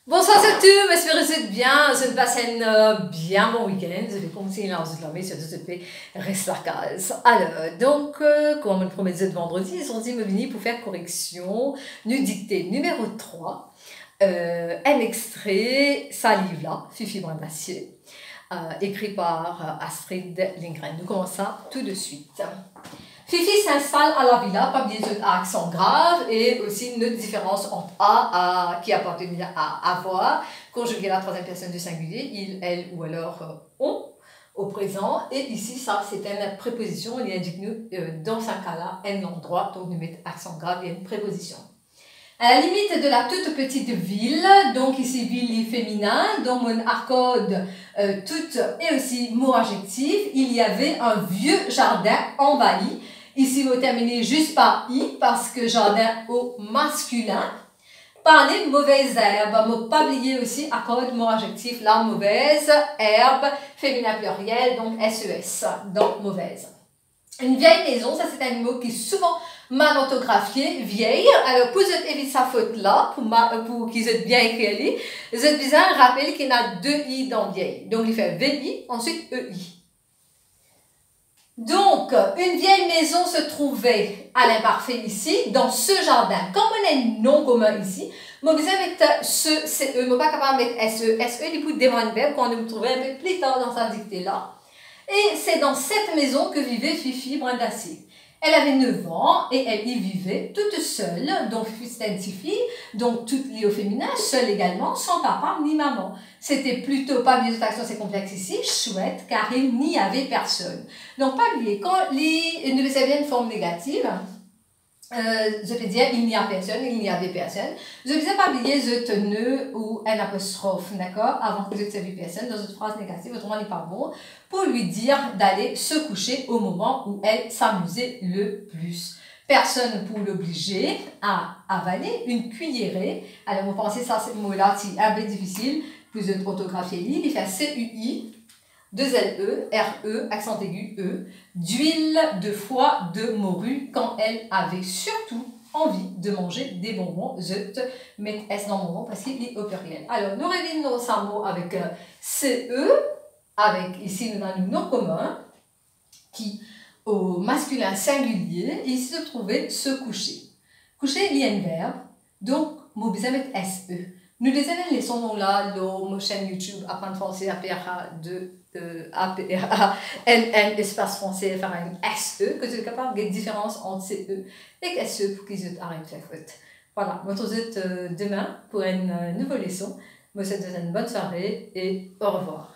Bonsoir à tous, j'espère que vous êtes bien. Je vais passer un bien bon week-end. Je vais continuer à vous la sur ce pays reste la case. Alors, donc, comme on me promettait de vendredi, ils ont dit me venir pour faire correction. Nous dictée numéro 3. Un extrait, ça livre là, Fifi Brin d'Acier, écrit par Astrid Lindgren. Nous commençons ça tout de suite. Fifi s'installe à la villa, pas bien d'autres accents graves et aussi une autre différence entre qui appartenait à avoir, conjuguer la troisième personne du singulier, il, elle ou alors on, au présent. Et ici, ça, c'est une préposition, il indique nous, dans ce cas-là, un endroit, donc nous mettons accent grave, il y a une préposition. À la limite de la toute petite ville, donc ici ville féminin, dans mon arcode toute et aussi mot adjectif, il y avait un vieux jardin envahi. Ici, vous terminez juste par i parce que jardin au masculin. Parler de mauvaises herbes, mot pas oublier aussi accord mot adjectif, la mauvaise herbe, féminin pluriel, donc SES, donc mauvaise. Une vieille maison, ça c'est un mot qui est souvent mal orthographié, vieille. Alors, pour éviter sa faute là, pour qu'ils aient bien écrit, vous êtes besoin de rappeler qu'il y a deux i dans vieille. Donc, il fait VI, ensuite EI. Donc, une vieille maison se trouvait à l'imparfait ici, dans ce jardin. Comme on a un nom commun ici, je vais mettre ce, CE, je ne suis pas capable de mettre SE. SE, il peut demander un verbe qu'on nous trouver un peu plus tard dans sa dictée là. Et c'est dans cette maison que vivait Fifi Brin d'Acier. Elle avait 9 ans et elle y vivait toute seule, donc Fifi c'était une fille, donc toute liée au féminin, seule également, sans papa ni maman. C'était plutôt, pas oublier cette action c'est complexe ici, chouette, car il n'y avait personne. Donc pas oublier, quand il nous savait une forme négative, je peux dire il n'y a personne, il n'y avait personne. Je ne vais pas oublier je tenais ou un apostrophe, d'accord, avant que je ne savais personne, dans une phrase négative, autrement n'est pas bon, pour lui dire d'aller se coucher au moment où elle s'amusait le plus. Personne pour l'obliger à avaler une cuillerée. Alors, vous pensez ça, ce mot-là, c'est un peu difficile, plus orthographier, il fait CUI. 2 LE, RE, accent aigu, E, d'huile, de foie, de morue, quand elle avait surtout envie de manger des bonbons. Je te mets S dans mon mot parce qu'il est au pluriel. Alors, nous revenons ça mot avec CE, avec ici nous avons un nom commun qui, au masculin singulier, ici se trouvait se coucher. Coucher, il y a un verbe, donc, mot besoin mettre SE. Nous les laissons là, dans ma chaîne YouTube, apprendre français, APRA-NN, espace français, faire un SE, que tu es capable de faire une différence entre CE et SE pour qu'ils arrêtent de faire faute. Voilà, je vous retrouve demain pour une nouvelle leçon. Je vous souhaite une bonne soirée et au revoir.